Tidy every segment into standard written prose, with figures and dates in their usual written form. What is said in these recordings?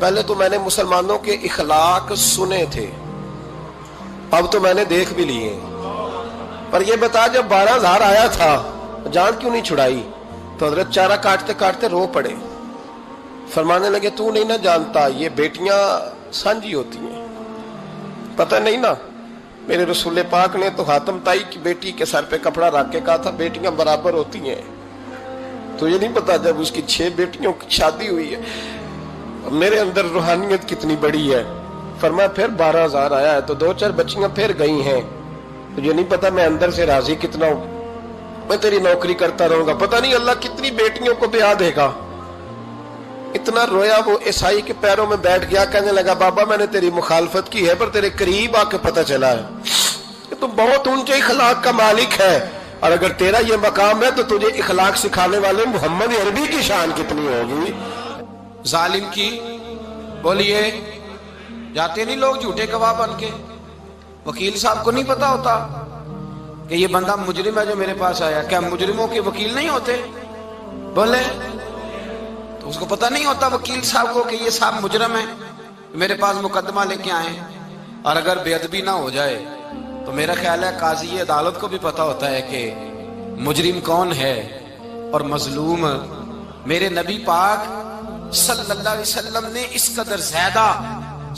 پہلے تو میں نے مسلمانوں کے اخلاق سنے تھے، اب تو میں نے دیکھ بھی لیے، پر یہ بتا جب 12,000 آیا تھا جان کیوں نہیں چھڑائی؟ تو حضرت چارہ کاٹتے کاٹتے رو پڑے، فرمانے لگے تو نہیں نہ جانتا یہ بیٹیاں سانجی ہوتی ہیں، پتہ نہیں نا؟ میرے رسول پاک نے تو حاتم تائی کی بیٹی کے سر پہ کپڑا رکھ کے کہا تھا بیٹیاں برابر ہوتی ہیں، تو یہ نہیں پتا جب اس کی 6 بیٹیوں کی شادی ہوئی ہے میرے اندر روحانیت کتنی بڑی ہے۔ فرمایا پھر 12,000 آیا ہے تو 2-4 بچیاں پھر گئی ہیں، تو یہ نہیں پتا میں اندر سے راضی کتنا ہوں، میں تیری نوکری کرتا رہوں گا، پتہ نہیں اللہ کتنی بیٹیوں کو بیاہ دے گا۔ اتنا رویا وہ عیسائی کے پیروں میں بیٹھ گیا، کہنے لگا بابا میں نے تیری مخالفت کی ہے پر تیرے قریب آ کے پتہ چلا ہے کہ تو بہت اونچے اخلاق کا مالک ہے، اور اگر تیرا یہ مقام ہے تو تجھے اخلاق سکھانے والے محمد عربی کی شان کتنی ہوگی۔ ظالم کی بولیے جاتے نہیں لوگ جھوٹے گواہ بن کے، وکیل صاحب کو نہیں پتا ہوتا کہ یہ بندہ مجرم ہے جو میرے پاس آیا، کیا مجرموں کے وکیل نہیں ہوتے؟ بولے تو اس کو پتا نہیں ہوتا وکیل صاحب کو کہ یہ صاحب مجرم ہے، میرے پاس مقدمہ لے کے آئے، اور اگر بے ادبی نہ ہو جائے تو میرا خیال ہے قاضی عدالت کو بھی پتا ہوتا ہے کہ مجرم کون ہے اور مظلوم۔ میرے نبی پاک صلی اللہ علیہ وسلم نے اس قدر زیادہ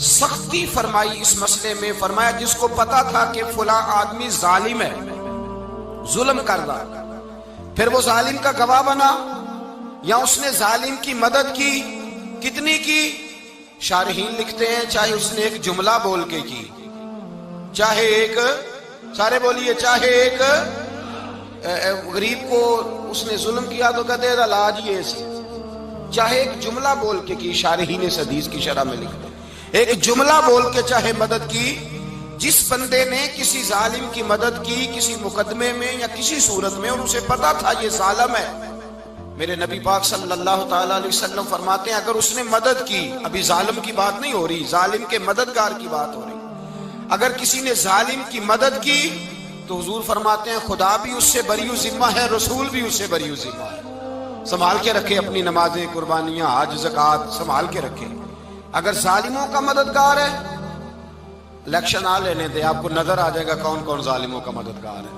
سختی فرمائی اس مسئلے میں، فرمایا جس کو پتا تھا کہ فلاں آدمی ظالم ہے، ظلم کر رہا، پھر وہ ظالم کا گواہ بنا یا اس نے ظالم کی مدد کی، کتنی کی؟ شارحین لکھتے ہیں چاہے اس نے ایک جملہ بول کے کی، چاہے ایک، سارے بولیے، چاہے ایک غریب کو اس نے ظلم کیا تو کہتے ہیں علاج یہ سی، چاہے ایک جملہ بول کے کی، شارحین اس حدیث کی شرح میں لکھتے ہیں ایک جملہ بول کے چاہے مدد کی، جس بندے نے کسی ظالم کی مدد کی کسی مقدمے میں یا کسی صورت میں اور اسے پتا تھا یہ ظالم ہے، میرے نبی پاک صلی اللہ تعالی علیہ وسلم فرماتے ہیں اگر اس نے مدد کی، ابھی ظالم کی بات نہیں ہو رہی، ظالم کے مددگار کی بات ہو رہی، اگر کسی نے ظالم کی مدد کی تو حضور فرماتے ہیں خدا بھی اس سے بری و ذمہ ہے، رسول بھی اس سے بری و ذمہ ہے۔ سنبھال کے رکھے اپنی نمازیں، قربانیاں، حج، زکوٰۃ سنبھال کے رکھے۔ اگر ظالموں کا مددگار ہے، الیکشن آ لینے دے، آپ کو نظر آ جائے گا کون کون ظالموں کا مددگار ہے،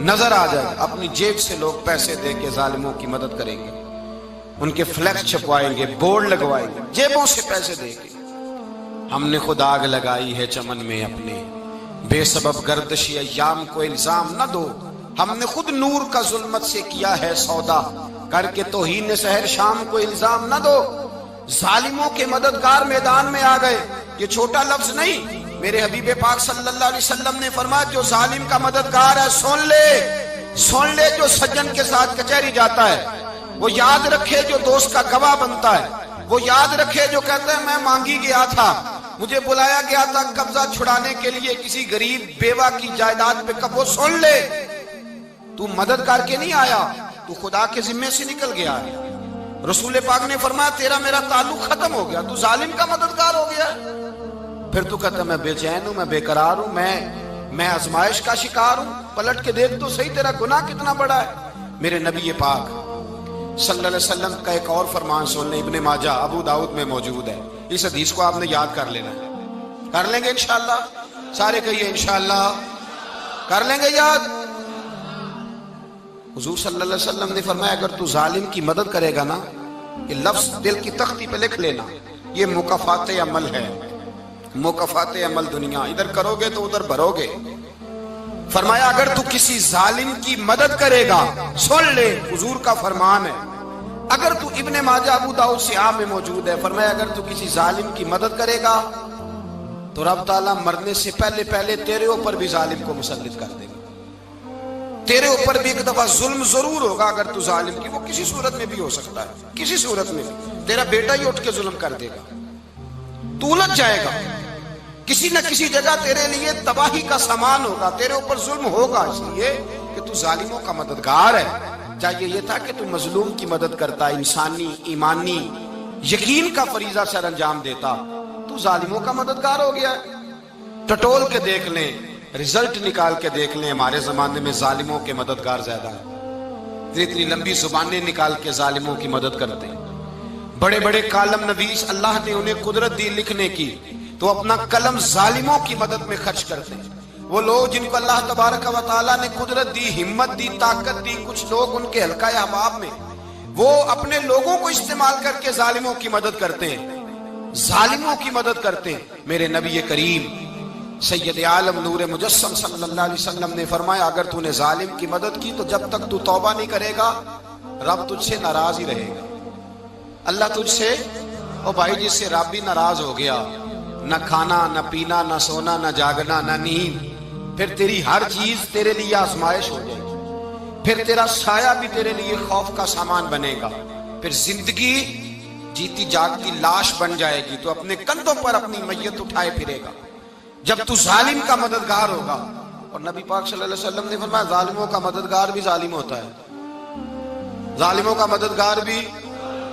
نظر آ جائے گا۔ اپنی جیب سے لوگ پیسے دے کے ظالموں کی مدد کریں گے، ان کے فلیکس چھپوائیں گے، بورڈ لگوائیں گے، جیبوں سے پیسے دے کے۔ ہم نے خود آگ لگائی ہے چمن میں اپنے، بے سبب گردشی ایام کو الزام نہ دو، ہم نے خود نور کا ظلمت سے کیا ہے سودا، کر کے توہین سحر شام کو الزام نہ دو۔ ظالموں کے مددگار میدان میں آ گئے، یہ چھوٹا لفظ نہیں، میرے حبیب پاک صلی اللہ علیہ وسلم نے فرمایا جو ظالم کا مددگار ہے سن لے جو سجن کے ساتھ کچہری جاتا ہے، وہ یاد رکھے جو دوست کا گواہ بنتا ہے، وہ یاد رکھے جو کہتا ہے میں مانگی گیا تھا، مجھے بلایا گیا تھا قبضہ چھڑانے کے لیے کسی غریب بیوہ کی جائیداد پہ، کب وہ سن لے تو مدد کر کے نہیں آیا، تو خدا کے ذمے سے نکل گیا ہے۔ رسول پاک نے فرمایا تیرا میرا تعلق ختم ہو گیا، تو ظالم کا مددگار ہو گیا۔ پھر تو کہتا میں بے چین ہوں، میں بے قرار ہوں، میں آزمائش کا شکار ہوں، پلٹ کے دیکھ تو صحیح تیرا گناہ کتنا بڑا ہے۔ میرے نبی پاک صلی اللہ علیہ وسلم کا ایک اور فرمان سن لیں، ابن ماجہ ابو داؤد میں موجود ہے، اس حدیث کو آپ نے یاد کر لینا ہے، کر لیں گے انشاءاللہ، سارے کہیے انشاءاللہ کر لیں گے یاد۔ حضور صلی اللہ علیہ وسلم نے فرمایا اگر تو ظالم کی مدد کرے گا نا، یہ لفظ دل کی تختی پہ لکھ لینا، یہ مکافات عمل ہے، مکافات عمل دنیا، ادھر کرو گے تو ادھر بھرو گے۔ فرمایا اگر تو کسی ظالم کی مدد کرے گا، سن لے حضور کا فرمان ہے، اگر تو ابن ماجہ ابو داؤد سیاہ میں موجود ہے، فرمایا اگر تو کسی ظالم کی مدد کرے گا تو رب تعالیٰ مرنے سے پہلے تیرے اوپر بھی ظالم کو مسلط کر دے گا، تیرے اوپر بھی ایک دفعہ ظلم ضرور ہوگا اگر تو ظالم کی، وہ کسی صورت میں بھی ہو سکتا ہے، کسی صورت میں بھی تیرا بیٹا ہی اٹھ کے ظلم کر دے گا، تو الجھ جائے گا، کسی نہ کسی جگہ تیرے لیے تباہی کا سامان ہوگا، تیرے اوپر ظلم ہوگا، اس لیے کہ تو ظالموں کا مددگار ہے۔ چاہیے یہ تھا کہ تو مظلوم کی مدد کرتا، انسانی ایمانی یقین کا فریضہ سر انجام دیتا، تو ظالموں کا مددگار ہو گیا۔ ٹٹول کے دیکھ لیں، رزلٹ نکال کے دیکھ لیں، ہمارے زمانے میں ظالموں کے مددگار زیادہ ہیں، اتنی لمبی زبانیں نکال کے ظالموں کی مدد کرتے ہیں، بڑے بڑے کالم نویس اللہ نے انہیں قدرت دی لکھنے کی، تو اپنا قلم ظالموں کی مدد میں خرچ کرتے ہیں۔ وہ لوگ جن کو اللہ تبارک و تعالیٰ نے قدرت دی، ہمت دی، طاقت دی، کچھ لوگ ان کے حلقہ احباب میں، وہ اپنے لوگوں کو استعمال کر کے ظالموں کی مدد کرتے ہیں، ظالموں کی مدد کرتے ہیں۔ میرے نبی کریم سید عالم نور مجسم صلی اللہ علیہ وسلم نے فرمایا، اگر تو نے ظالم کی مدد کی تو جب تک تو توبہ نہیں کرے گا رب تجھ سے ناراض ہی رہے گا۔ اللہ تجھ سے، او بھائی جس سے رب بھی ناراض ہو گیا، نہ کھانا نہ پینا نہ سونا نہ جاگنا نہ نیند، پھر تیری ہر چیز تیرے لیے آزمائش ہو جائے گی، پھر تیرا سایہ بھی تیرے لیے خوف کا سامان بنے گا، پھر زندگی جیتی جاگتی لاش بن جائے گی، تو اپنے کندھوں پر اپنی میت اٹھائے پھرے گا جب تو ظالم کا مددگار ہوگا۔ اور نبی پاک صلی اللہ علیہ وسلم نے فرمایا، ظالموں کا مددگار بھی ظالم ہوتا ہے، ظالموں کا مددگار بھی،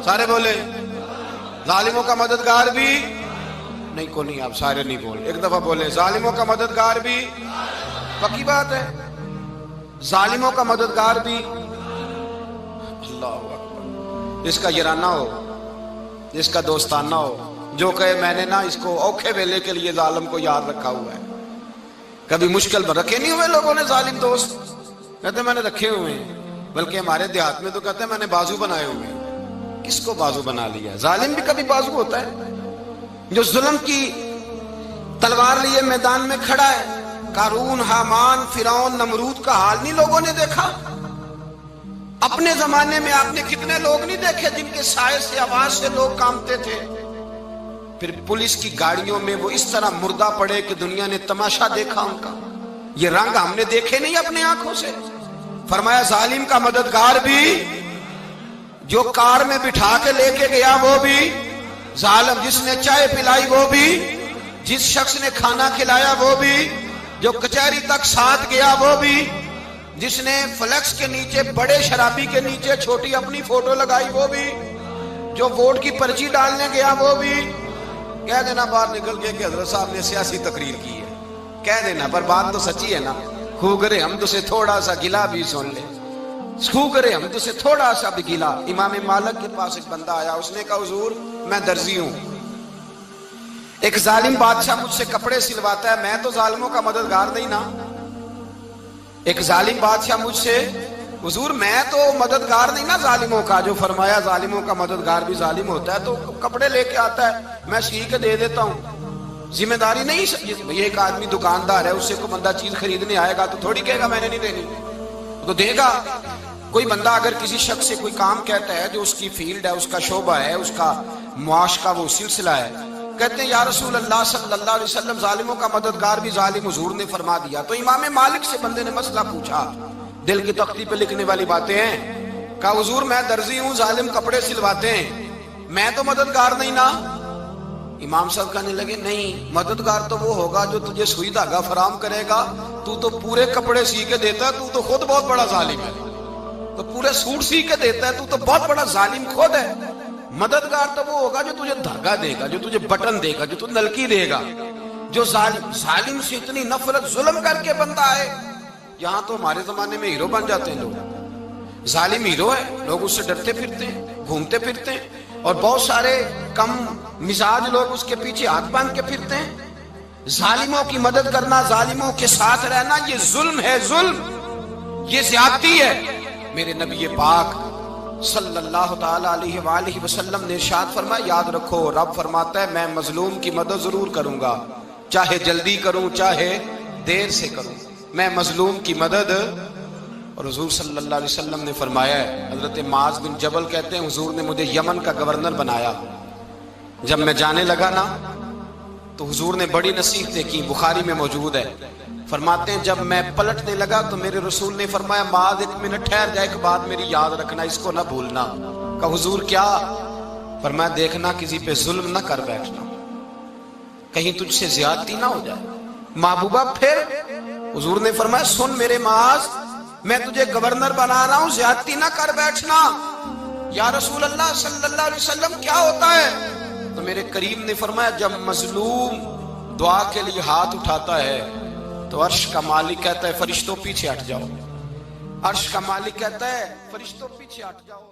سارے بولے، ظالموں کا مددگار بھی نہیں، کو نہیں، آپ سارے نہیں بولے، ایک دفعہ بولے، ظالموں کا مددگار بھی، پکی بات ہے، ظالموں کا مددگار بھی۔ اللہ اکبر۔ جس کا یارانہ ہو، جس کا دوستانہ ہو، جو کہے میں نے نا اس کو اوکھے ویلے کے لیے ظالم کو یاد رکھا ہوا ہے۔ کبھی مشکل میں رکھے نہیں ہوئے لوگوں نے ظالم دوست، کہتے میں نے رکھے ہوئے ہیں، بلکہ ہمارے دیہات میں تو کہتے ہیں میں نے بازو بنائے ہوئے ہیں۔ کس کو بازو بنا لیا؟ ظالم بھی کبھی بازو ہوتا ہے، جو ظلم کی تلوار لیے میدان میں کھڑا ہے۔ قارون، حامان، فرعون، نمرود کا حال نہیں لوگوں نے دیکھا؟ اپنے زمانے میں آپ نے کتنے لوگ نہیں دیکھے جن کے سائے سے، آواز سے لوگ کانپتے تھے؟ پھر پولیس کی گاڑیوں میں وہ اس طرح مردہ پڑے کہ دنیا نے تماشا دیکھا ان کا۔ یہ رنگ ہم نے دیکھے نہیں اپنے آنکھوں سے۔ فرمایا ظالم کا مددگار بھی، جو کار میں بٹھا کے لے کے گیا وہ بھی ظالم، جس نے چائے پلائی وہ بھی، جس شخص نے کھانا کھلایا وہ بھی، جو کچہری تک ساتھ گیا وہ بھی، جس نے فلیکس کے نیچے، بڑے شرابی کے نیچے چھوٹی اپنی فوٹو لگائی وہ بھی، جو ووٹ کی پرچی ڈالنے گیا وہ بھی۔ کہہ دینا باہر نکل کے کہ حضرت صاحب نے سیاسی تقریر کی ہے، کہہ دینا، پر بات تو سچی ہے نا۔ خو کرے ہم تو سے تھوڑا سا گلا بھی سن لے، خو کرے ہم تو سے تھوڑا سا بھی گلا۔ امام مالک کے پاس ایک بندہ آیا، اس نے کہا حضور میں درزی ہوں، ایک ظالم بادشاہ مجھ سے کپڑے سلواتا ہے، میں تو ظالموں کا مددگار نہیں نا۔ ایک ظالم بادشاہ مجھ سے، حضور میں تو مددگار نہیں نا ظالموں کا، جو فرمایا ظالموں کا مددگار بھی ظالم ہوتا ہے، تو کپڑے لے کے آتا ہے میں سی کے دے دیتا ہوں، ذمہ داری نہیں۔ یہ ایک آدمی دکاندار ہے، اس سے کوئی بندہ چیز خریدنے آئے گا تو تھوڑی کہے گا میں نے نہیں دینی، تو دے گا۔ کوئی بندہ اگر کسی شخص سے کوئی کام کہتا ہے جو اس کی فیلڈ ہے، اس کا شعبہ ہے، اس کا معاش کا وہ سلسلہ ہے، کہتے ہیں یا رسول اللہ صلی اللہ علیہ وسلم ظالموں کا مددگار بھی ظالم، حضور نے فرما دیا۔ تو امام مالک سے بندے نے مسئلہ پوچھا، دل کی تختی پہ لکھنے والی باتیں ہیں، کہا حضور میں درزی ہوں، ظالم کپڑے سلواتے ہیں، میں تو مددگار نہیں نا۔ امام صاحب کہنے لگے نہیں، مددگار تو وہ ہوگا جو تجھے سوئی دھاگا فراہم کرے گا، تو تو پورے کپڑے سی کے دیتا ہے، تو تو خود بہت بڑا ظالم ہے، تو پورے سوٹ سی کے دیتا ہے، تو تو بہت بڑا ظالم خود ہے۔ مددگار تو وہ ہوگا جو تجھے دھاگا دے گا، جو تجھے بٹن دے گا، جو تجھے نلکی دے گا۔ جو ظالم سے اتنی نفرت، ظلم کر کے بندہ ہے، یہاں تو ہمارے زمانے میں ہیرو بن جاتے ہیں لوگ، ظالم ہیرو ہے، لوگ اس سے ڈرتے پھرتے ہیں، گھومتے پھرتے ہیں، اور بہت سارے کم مزاج لوگ اس کے پیچھے ہاتھ باندھ کے پھرتے ہیں۔ ظالموں کی مدد کرنا، ظالموں کے ساتھ رہنا، یہ ظلم ہے، ظلم، یہ زیادتی ہے۔ میرے نبی پاک صلی اللہ تعالی علیہ وآلہ وسلم نے ارشاد فرمایا، یاد رکھو رب فرماتا ہے میں مظلوم کی مدد ضرور کروں گا، چاہے جلدی کروں چاہے دیر سے کروں، میں مظلوم کی مدد۔ اور حضور صلی اللہ علیہ وسلم نے فرمایا ہے، حضرت معاذ بن جبل کہتے ہیں حضور نے مجھے یمن کا گورنر بنایا، جب میں جانے لگا نا تو حضور نے بڑی نصیحتیں کی، بخاری میں موجود ہے، فرماتے ہیں جب میں پلٹنے لگا تو میرے رسول نے فرمایا معاذ ایک منٹ ٹھہر جا، ایک بات میری یاد رکھنا، اس کو نہ بھولنا۔ کہا حضور کیا؟ فرمایا دیکھنا کسی پہ ظلم نہ کر بیٹھنا، کہیں تجھ سے زیادتی نہ ہو جائے۔ محبوبہ پھر حضور نے فرمایا سن میرے معاذ، میں تجھے گورنر بنا رہا ہوں، زیادتی نہ کر بیٹھنا۔ یا رسول اللہ صلی اللہ علیہ وسلم کیا ہوتا ہے؟ تو میرے کریم نے فرمایا جب مظلوم دعا کے لیے ہاتھ اٹھاتا ہے تو عرش کا مالک کہتا ہے فرشتوں پیچھے ہٹ جاؤ، عرش کا مالک کہتا ہے فرشتوں پیچھے ہٹ جاؤ۔